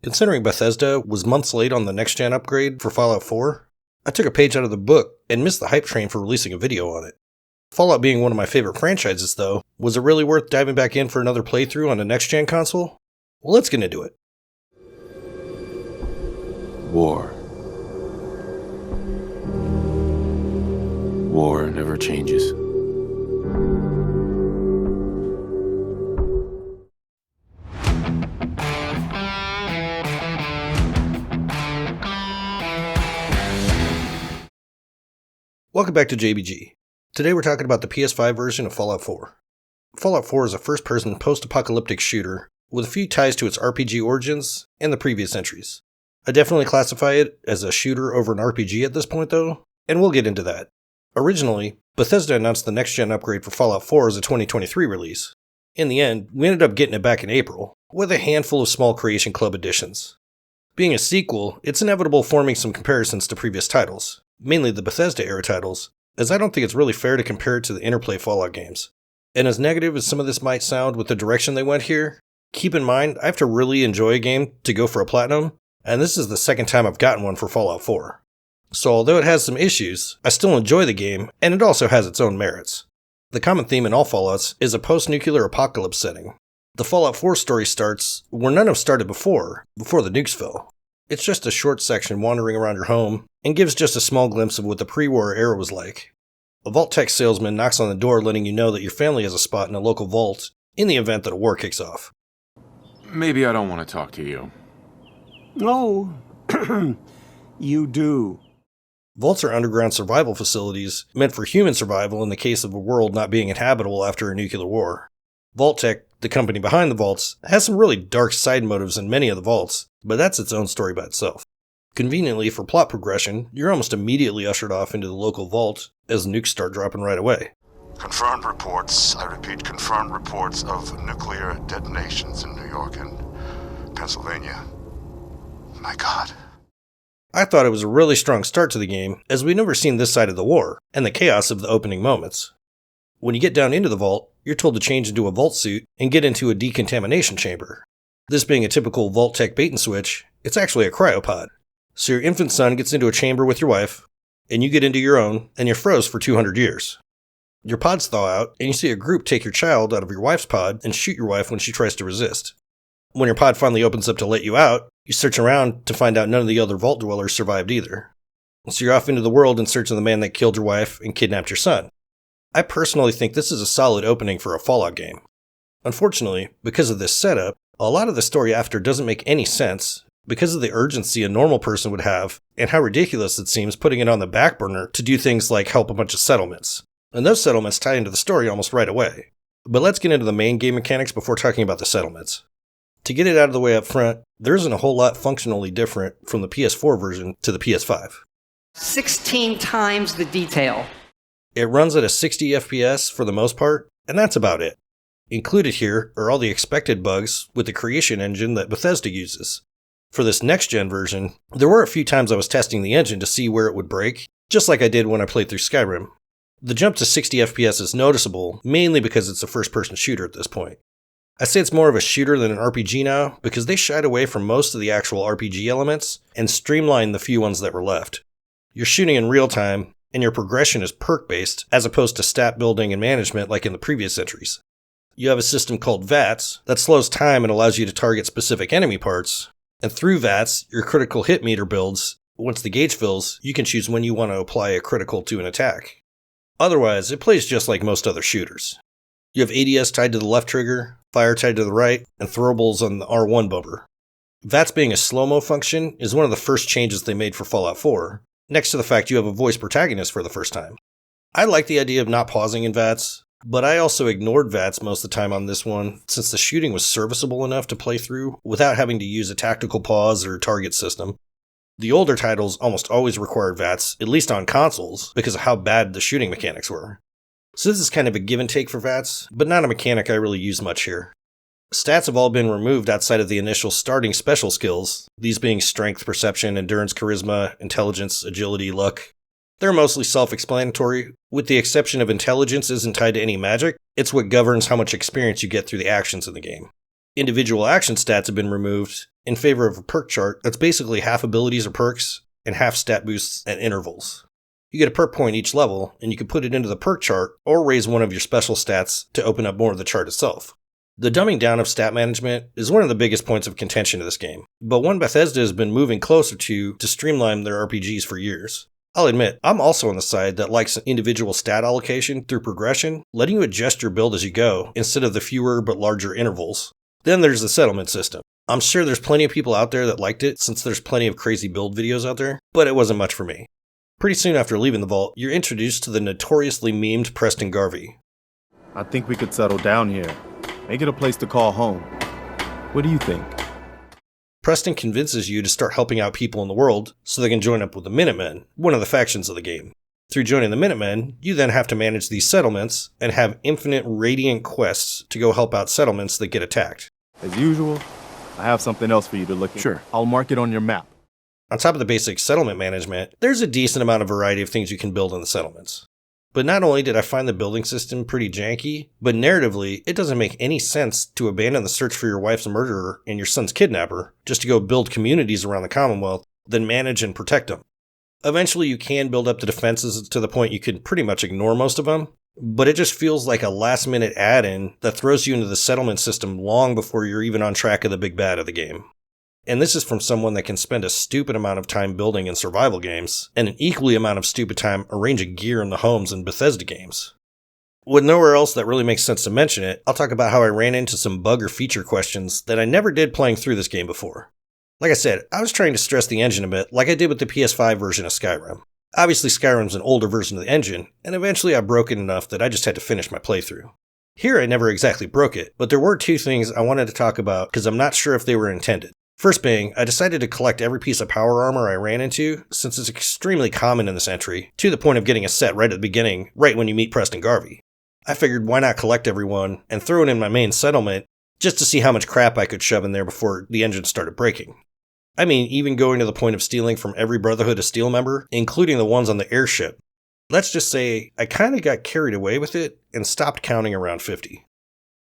Considering Bethesda was months late on the next-gen upgrade for Fallout 4, I took a page out of the book and missed the hype train for releasing a video on it. Fallout being one of my favorite franchises though, was it really worth diving back in for another playthrough on a next-gen console? Well, let's get into it. War. War never changes. Welcome back to JBG. Today we're talking about the PS5 version of Fallout 4. Fallout 4 is a first-person post-apocalyptic shooter with a few ties to its RPG origins and the previous entries. I definitely classify it as a shooter over an RPG at this point though, and we'll get into that. Originally, Bethesda announced the next-gen upgrade for Fallout 4 as a 2023 release. In the end, we ended up getting it back in April, with a handful of small Creation Club additions. Being a sequel, it's inevitable forming some comparisons to previous titles, mainly the Bethesda-era titles, as I don't think it's really fair to compare it to the Interplay Fallout games. And as negative as some of this might sound with the direction they went here, keep in mind I have to really enjoy a game to go for a platinum, and this is the second time I've gotten one for Fallout 4. So although it has some issues, I still enjoy the game, and it also has its own merits. The common theme in all Fallouts is a post-nuclear apocalypse setting. The Fallout 4 story starts where none have started before the nukes fell. It's just a short section wandering around your home, and gives just a small glimpse of what the pre-war era was like. A vault tech salesman knocks on the door letting you know that your family has a spot in a local vault in the event that a war kicks off. Maybe I don't want to talk to you. Oh, you do. Vaults are underground survival facilities meant for human survival in the case of a world not being inhabitable after a nuclear war. Vault-Tec, the company behind the vaults, has some really dark side motives in many of the vaults, but that's its own story by itself. Conveniently for plot progression, you're almost immediately ushered off into the local vault as nukes start dropping right away. Confirmed reports, I repeat, confirmed reports of nuclear detonations in New York and Pennsylvania. My God. I thought it was a really strong start to the game, as we'd never seen this side of the war, and the chaos of the opening moments. When you get down into the vault, you're told to change into a vault suit and get into a decontamination chamber. This being a typical Vault-Tec bait and switch, it's actually a cryopod. So your infant son gets into a chamber with your wife, and you get into your own, and you're froze for 200 years. Your pods thaw out, and you see a group take your child out of your wife's pod and shoot your wife when she tries to resist. When your pod finally opens up to let you out, you search around to find out none of the other vault dwellers survived either. So you're off into the world in search of the man that killed your wife and kidnapped your son. I personally think this is a solid opening for a Fallout game. Unfortunately, because of this setup, a lot of the story after doesn't make any sense because of the urgency a normal person would have and how ridiculous it seems putting it on the back burner to do things like help a bunch of settlements. And those settlements tie into the story almost right away. But let's get into the main game mechanics before talking about the settlements. To get it out of the way up front, there isn't a whole lot functionally different from the PS4 version to the PS5. 16 times the detail. It runs at a 60 FPS for the most part, and that's about it. Included here are all the expected bugs with the creation engine that Bethesda uses. For this next-gen version, there were a few times I was testing the engine to see where it would break, just like I did when I played through Skyrim. The jump to 60 FPS is noticeable, mainly because it's a first-person shooter at this point. I say it's more of a shooter than an RPG now, because they shied away from most of the actual RPG elements and streamlined the few ones that were left. You're shooting in real time, and your progression is perk-based, as opposed to stat building and management like in the previous entries. You have a system called VATS that slows time and allows you to target specific enemy parts, and through VATS, your critical hit meter builds. Once the gauge fills, you can choose when you want to apply a critical to an attack. Otherwise, it plays just like most other shooters. You have ADS tied to the left trigger, fire tied to the right, and throwables on the R1 bumper. VATS being a slow-mo function is one of the first changes they made for Fallout 4, next to the fact you have a voice protagonist for the first time. I like the idea of not pausing in VATS, but I also ignored VATS most of the time on this one, since the shooting was serviceable enough to play through without having to use a tactical pause or target system. The older titles almost always required VATS, at least on consoles, because of how bad the shooting mechanics were. So this is kind of a give and take for VATS, but not a mechanic I really use much here. Stats have all been removed outside of the initial starting special skills, these being strength, perception, endurance, charisma, intelligence, agility, luck. They're mostly self-explanatory, with the exception of intelligence isn't tied to any magic, it's what governs how much experience you get through the actions in the game. Individual action stats have been removed in favor of a perk chart that's basically half abilities or perks and half stat boosts at intervals. You get a perk point each level, and you can put it into the perk chart or raise one of your special stats to open up more of the chart itself. The dumbing down of stat management is one of the biggest points of contention of this game, but one Bethesda has been moving closer to streamline their RPGs for years. I'll admit, I'm also on the side that likes individual stat allocation through progression, letting you adjust your build as you go instead of the fewer but larger intervals. Then there's the settlement system. I'm sure there's plenty of people out there that liked it since there's plenty of crazy build videos out there, but it wasn't much for me. Pretty soon after leaving the vault, you're introduced to the notoriously memed Preston Garvey. I think we could settle down here. Make it a place to call home. What do you think? Preston convinces you to start helping out people in the world so they can join up with the Minutemen, one of the factions of the game. Through joining the Minutemen, you then have to manage these settlements and have infinite radiant quests to go help out settlements that get attacked. As usual, I have something else for you to look at. Sure. I'll mark it on your map. On top of the basic settlement management, there's a decent amount of variety of things you can build in the settlements. But not only did I find the building system pretty janky, but narratively, it doesn't make any sense to abandon the search for your wife's murderer and your son's kidnapper just to go build communities around the Commonwealth, then manage and protect them. Eventually, you can build up the defenses to the point you can pretty much ignore most of them, but it just feels like a last-minute add-in that throws you into the settlement system long before you're even on track of the big bad of the game. And this is from someone that can spend a stupid amount of time building in survival games, and an equally amount of stupid time arranging gear in the homes in Bethesda games. With nowhere else that really makes sense to mention it, I'll talk about how I ran into some bug or feature questions that I never did playing through this game before. Like I said, I was trying to stress the engine a bit, like I did with the PS5 version of Skyrim. Obviously Skyrim's an older version of the engine, and eventually I broke it enough that I just had to finish my playthrough. Here I never exactly broke it, but there were two things I wanted to talk about because I'm not sure if they were intended. First being, I decided to collect every piece of power armor I ran into, since it's extremely common in this entry, to the point of getting a set right at the beginning, right when you meet Preston Garvey. I figured why not collect everyone and throw it in my main settlement, just to see how much crap I could shove in there before the engine started breaking. I mean, even going to the point of stealing from every Brotherhood of Steel member, including the ones on the airship. Let's just say, I kinda got carried away with it, and stopped counting around 50.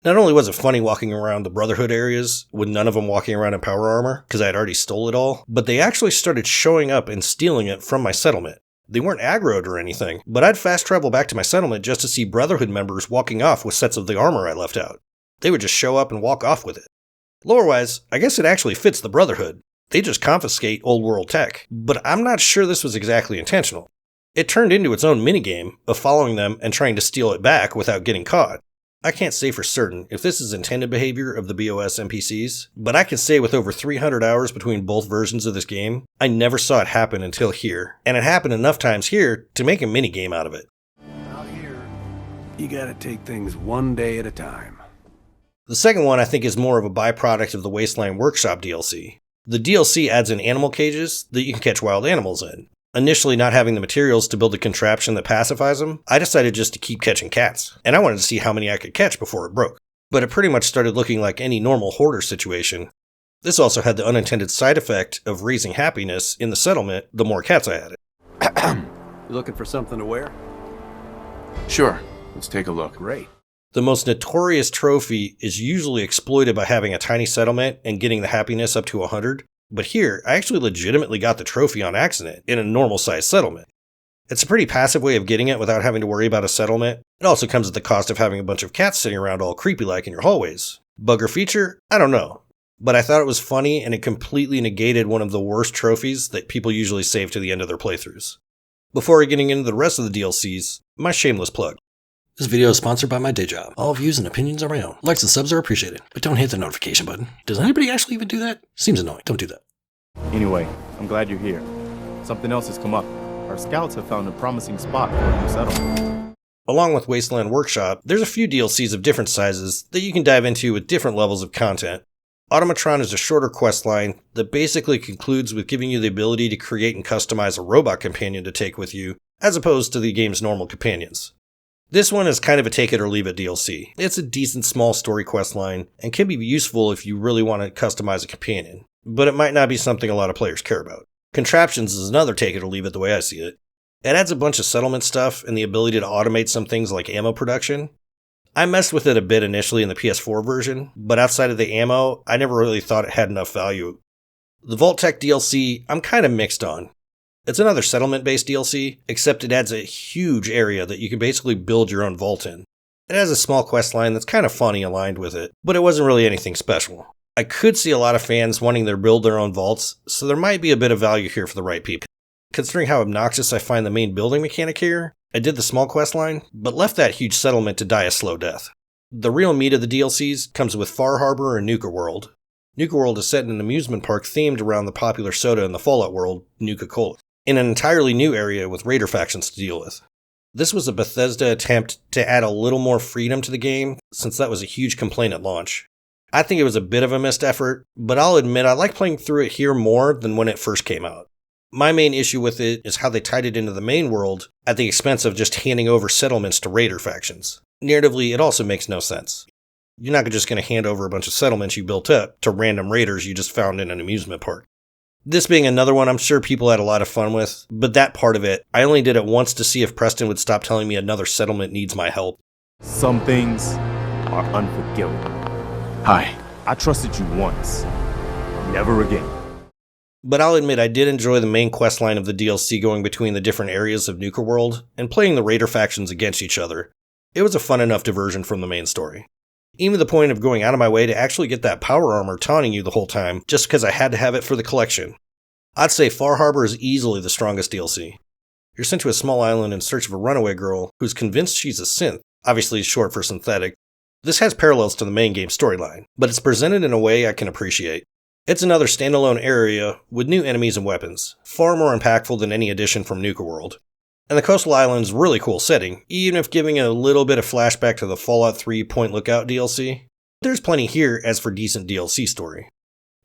Not only was it funny walking around the Brotherhood areas, with none of them walking around in power armor, because I had already stole it all, but they actually started showing up and stealing it from my settlement. They weren't aggroed or anything, but I'd fast travel back to my settlement just to see Brotherhood members walking off with sets of the armor I left out. They would just show up and walk off with it. Lore-wise, I guess it actually fits the Brotherhood. They just confiscate old world tech, but I'm not sure this was exactly intentional. It turned into its own minigame of following them and trying to steal it back without getting caught. I can't say for certain if this is intended behavior of the BOS NPCs, but I can say with over 300 hours between both versions of this game, I never saw it happen until here, and it happened enough times here to make a minigame out of it. Out here, you gotta take things one day at a time. The second one I think is more of a byproduct of the Wasteland Workshop DLC. The DLC adds in animal cages that you can catch wild animals in. Initially not having the materials to build a contraption that pacifies them, I decided just to keep catching cats, and I wanted to see how many I could catch before it broke. But it pretty much started looking like any normal hoarder situation. This also had the unintended side effect of raising happiness in the settlement the more cats I added. You looking for something to wear? Sure, let's take a look. Great. The most notorious trophy is usually exploited by having a tiny settlement and getting the happiness up to 100. But here, I actually legitimately got the trophy on accident in a normal-sized settlement. It's a pretty passive way of getting it without having to worry about a settlement. It also comes at the cost of having a bunch of cats sitting around all creepy-like in your hallways. Bug or feature? I don't know. But I thought it was funny and it completely negated one of the worst trophies that people usually save to the end of their playthroughs. Before getting into the rest of the DLCs, my shameless plug. This video is sponsored by my day job. All views and opinions are my own. Likes and subs are appreciated, but don't hit the notification button. Does anybody actually even do that? Seems annoying. Don't do that. Anyway, I'm glad you're here. Something else has come up. Our scouts have found a promising spot for a new settlement. Along with Wasteland Workshop, there's a few DLCs of different sizes that you can dive into with different levels of content. Automatron is a shorter questline that basically concludes with giving you the ability to create and customize a robot companion to take with you, as opposed to the game's normal companions. This one is kind of a take it or leave it DLC. It's a decent small story questline and can be useful if you really want to customize a companion, but it might not be something a lot of players care about. Contraptions is another take it or leave it the way I see it. It adds a bunch of settlement stuff and the ability to automate some things like ammo production. I messed with it a bit initially in the PS4 version, but outside of the ammo, I never really thought it had enough value. The Vault-Tec DLC, I'm kind of mixed on. It's another settlement-based DLC, except it adds a huge area that you can basically build your own vault in. It has a small quest line that's kind of funny aligned with it, but it wasn't really anything special. I could see a lot of fans wanting to build their own vaults, so there might be a bit of value here for the right people. Considering how obnoxious I find the main building mechanic here, I did the small quest line, but left that huge settlement to die a slow death. The real meat of the DLCs comes with Far Harbor and Nuka World. Nuka World is set in an amusement park themed around the popular soda in the Fallout world, Nuka-Cola, in an entirely new area with raider factions to deal with. This was a Bethesda attempt to add a little more freedom to the game, since that was a huge complaint at launch. I think it was a bit of a missed effort, but I'll admit I like playing through it here more than when it first came out. My main issue with it is how they tied it into the main world at the expense of just handing over settlements to raider factions. Narratively, it also makes no sense. You're not just going to hand over a bunch of settlements you built up to random raiders you just found in an amusement park. This being another one I'm sure people had a lot of fun with, but that part of it, I only did it once to see if Preston would stop telling me another settlement needs my help. Some things are unforgivable. Hi. I trusted you once. Never again. But I'll admit I did enjoy the main questline of the DLC going between the different areas of Nuka World and playing the raider factions against each other. It was a fun enough diversion from the main story. Even the point of going out of my way to actually get that power armor taunting you the whole time just because I had to have it for the collection. I'd say Far Harbor is easily the strongest DLC. You're sent to a small island in search of a runaway girl who's convinced she's a synth, obviously short for synthetic. This has parallels to the main game storyline, but it's presented in a way I can appreciate. It's another standalone area with new enemies and weapons, far more impactful than any addition from Nuka World. And the coastal island's a really cool setting, even if giving a little bit of flashback to the Fallout 3 Point Lookout DLC. There's plenty here as for decent DLC story.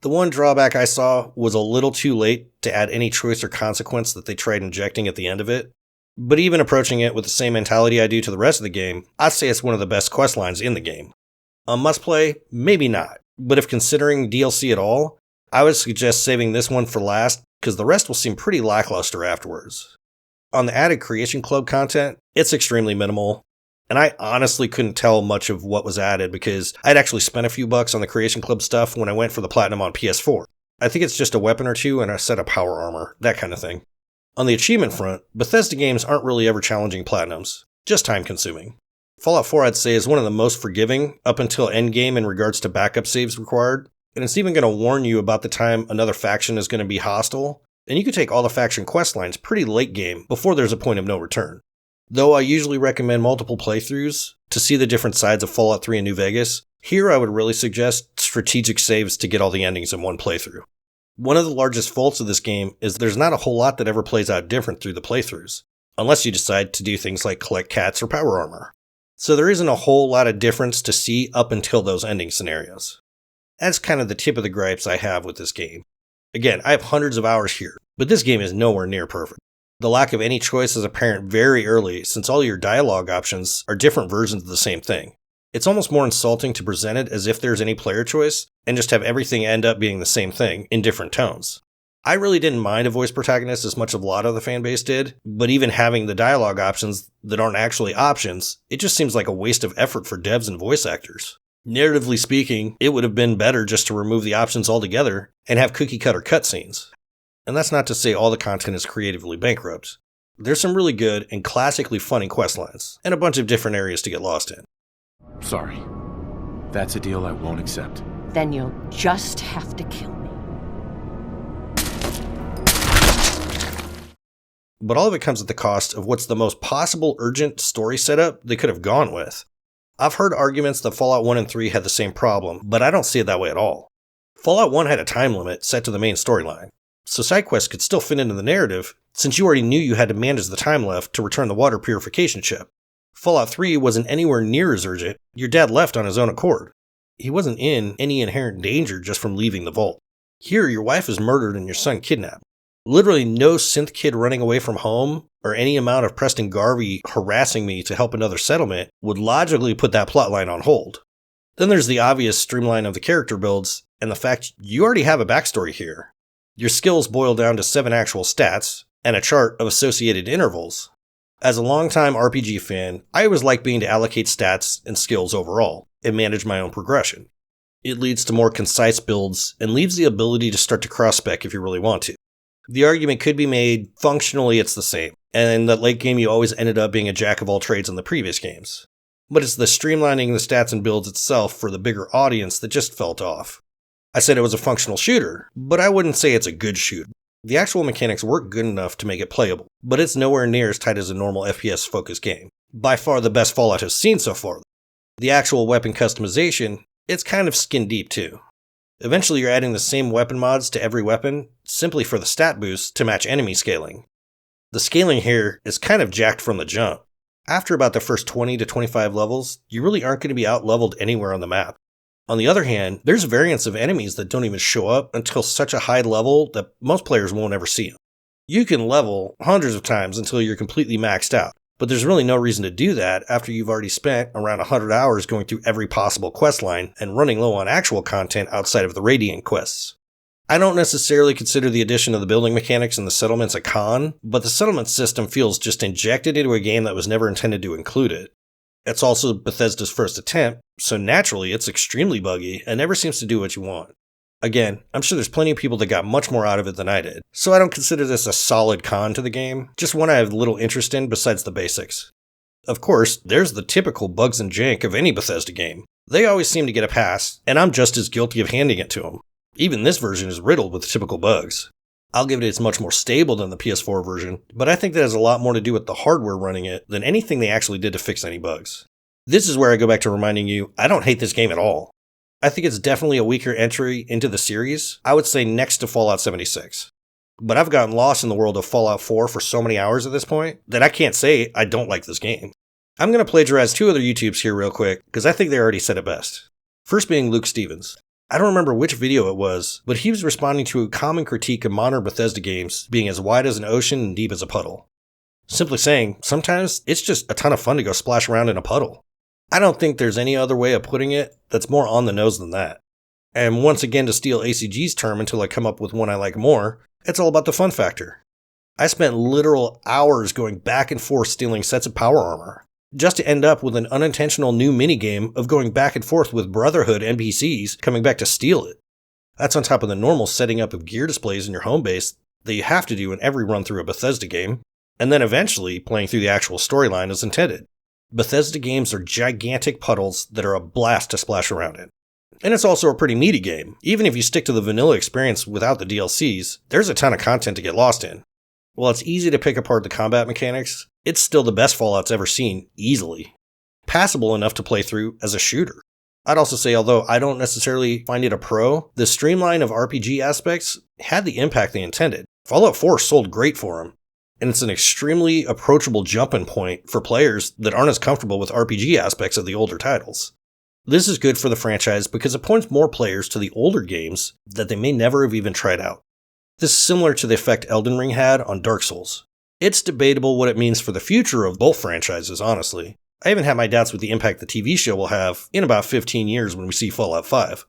The one drawback I saw was a little too late to add any choice or consequence that they tried injecting at the end of it. But even approaching it with the same mentality I do to the rest of the game, I'd say it's one of the best quest lines in the game. A must play? Maybe not. But if considering DLC at all, I would suggest saving this one for last, because the rest will seem pretty lackluster afterwards. On the added Creation Club content, it's extremely minimal, and I honestly couldn't tell much of what was added because I'd actually spent a few bucks on the Creation Club stuff when I went for the Platinum on PS4. I think it's just a weapon or two and a set of power armor, that kind of thing. On the achievement front, Bethesda games aren't really ever challenging Platinums, just time consuming. Fallout 4 I'd say is one of the most forgiving up until endgame in regards to backup saves required, and it's even going to warn you about the time another faction is going to be hostile, and you can take all the faction questlines pretty late game before there's a point of no return. Though I usually recommend multiple playthroughs to see the different sides of Fallout 3 and New Vegas, here I would really suggest strategic saves to get all the endings in one playthrough. One of the largest faults of this game is there's not a whole lot that ever plays out different through the playthroughs, unless you decide to do things like collect cats or power armor. So there isn't a whole lot of difference to see up until those ending scenarios. That's kind of the tip of the gripes I have with this game. Again, I have hundreds of hours here, but this game is nowhere near perfect. The lack of any choice is apparent very early since all your dialogue options are different versions of the same thing. It's almost more insulting to present it as if there's any player choice and just have everything end up being the same thing in different tones. I really didn't mind a voice protagonist as much as a lot of the fanbase did, but even having the dialogue options that aren't actually options, it just seems like a waste of effort for devs and voice actors. Narratively speaking, it would have been better just to remove the options altogether and have cookie-cutter cutscenes. And that's not to say all the content is creatively bankrupt. There's some really good and classically funny questlines, and a bunch of different areas to get lost in. Sorry. That's a deal I won't accept. Then you'll just have to kill me. But all of it comes at the cost of what's the most possible urgent story setup they could have gone with. I've heard arguments that Fallout 1 and 3 had the same problem, but I don't see it that way at all. Fallout 1 had a time limit set to the main storyline, so side quests could still fit into the narrative since you already knew you had to manage the time left to return the water purification chip. Fallout 3 wasn't anywhere near as urgent. Your dad left on his own accord. He wasn't in any inherent danger just from leaving the vault. Here, your wife is murdered and your son kidnapped. Literally no synth kid running away from home or any amount of Preston Garvey harassing me to help another settlement would logically put that plotline on hold. Then there's the obvious streamline of the character builds and the fact you already have a backstory here. Your skills boil down to 7 actual stats and a chart of associated intervals. As a longtime RPG fan, I always like being to allocate stats and skills overall, and manage my own progression. It leads to more concise builds, and leaves the ability to start to cross-spec if you really want to. The argument could be made, functionally it's the same, and that late game you always ended up being a jack of all trades in the previous games. But it's the streamlining the stats and builds itself for the bigger audience that just felt off. I said it was a functional shooter, but I wouldn't say it's a good shooter. The actual mechanics work good enough to make it playable, but it's nowhere near as tight as a normal FPS-focused game. By far the best Fallout has seen so far. The actual weapon customization, it's kind of skin deep too. Eventually you're adding the same weapon mods to every weapon, simply for the stat boost to match enemy scaling. The scaling here is kind of jacked from the jump. After about the first 20 to 25 levels, you really aren't going to be out-leveled anywhere on the map. On the other hand, there's variants of enemies that don't even show up until such a high level that most players won't ever see them. You can level hundreds of times until you're completely maxed out, but there's really no reason to do that after you've already spent around 100 hours going through every possible questline and running low on actual content outside of the Radiant quests. I don't necessarily consider the addition of the building mechanics and the settlements a con, but the settlement system feels just injected into a game that was never intended to include it. It's also Bethesda's first attempt, so naturally it's extremely buggy and never seems to do what you want. Again, I'm sure there's plenty of people that got much more out of it than I did, so I don't consider this a solid con to the game, just one I have little interest in besides the basics. Of course, there's the typical bugs and jank of any Bethesda game. They always seem to get a pass, and I'm just as guilty of handing it to them. Even this version is riddled with typical bugs. I'll give it it's much more stable than the PS4 version, but I think that has a lot more to do with the hardware running it than anything they actually did to fix any bugs. This is where I go back to reminding you, I don't hate this game at all. I think it's definitely a weaker entry into the series, I would say next to Fallout 76. But I've gotten lost in the world of Fallout 4 for so many hours at this point that I can't say I don't like this game. I'm going to plagiarize two other YouTubes here real quick, because I think they already said it best. First being Luke Stevens. I don't remember which video it was, but he was responding to a common critique of modern Bethesda games being as wide as an ocean and deep as a puddle. Simply saying, sometimes it's just a ton of fun to go splash around in a puddle. I don't think there's any other way of putting it that's more on the nose than that. And once again, to steal ACG's term until I come up with one I like more, it's all about the fun factor. I spent literal hours going back and forth stealing sets of power armor, just to end up with an unintentional new minigame of going back and forth with Brotherhood NPCs coming back to steal it. That's on top of the normal setting up of gear displays in your home base that you have to do in every run through a Bethesda game, and then eventually playing through the actual storyline as intended. Bethesda games are gigantic puddles that are a blast to splash around in. And it's also a pretty meaty game. Even if you stick to the vanilla experience without the DLCs, there's a ton of content to get lost in. While it's easy to pick apart the combat mechanics, it's still the best Fallout's ever seen, easily. Passable enough to play through as a shooter. I'd also say, although I don't necessarily find it a pro, the streamline of RPG aspects had the impact they intended. Fallout 4 sold great for them, and it's an extremely approachable jumping point for players that aren't as comfortable with RPG aspects of the older titles. This is good for the franchise because it points more players to the older games that they may never have even tried out. This is similar to the effect Elden Ring had on Dark Souls. It's debatable what it means for the future of both franchises, honestly. I even have my doubts with the impact the TV show will have in about 15 years when we see Fallout 5.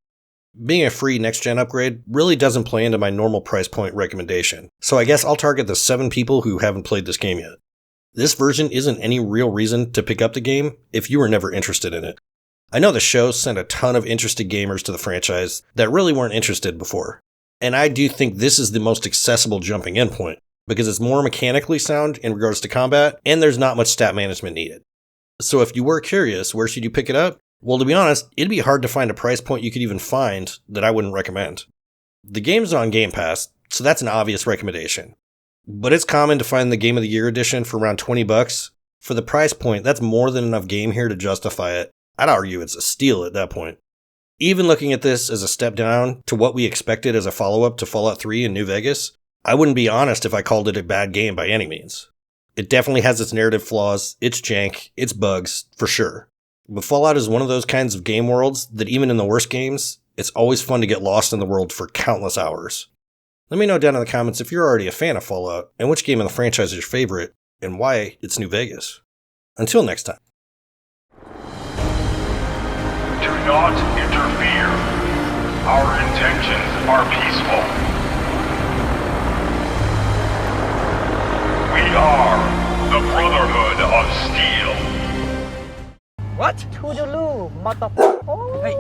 Being a free next-gen upgrade really doesn't play into my normal price point recommendation, so I guess I'll target the 7 people who haven't played this game yet. This version isn't any real reason to pick up the game if you were never interested in it. I know the show sent a ton of interested gamers to the franchise that really weren't interested before, and I do think this is the most accessible jumping in point, because it's more mechanically sound in regards to combat, and there's not much stat management needed. So if you were curious, where should you pick it up? Well, to be honest, it'd be hard to find a price point you could even find that I wouldn't recommend. The game's on Game Pass, so that's an obvious recommendation. But it's common to find the Game of the Year edition for around $20. For the price point, that's more than enough game here to justify it. I'd argue it's a steal at that point. Even looking at this as a step down to what we expected as a follow-up to Fallout 3 in New Vegas, I wouldn't be honest if I called it a bad game by any means. It definitely has its narrative flaws, its jank, its bugs, for sure. But Fallout is one of those kinds of game worlds that even in the worst games, it's always fun to get lost in the world for countless hours. Let me know down in the comments if you're already a fan of Fallout, and which game in the franchise is your favorite, and why it's New Vegas. Until next time. Do not interfere. Our intentions are peaceful. We are the Brotherhood. Toodaloo, motherfucker. Hey,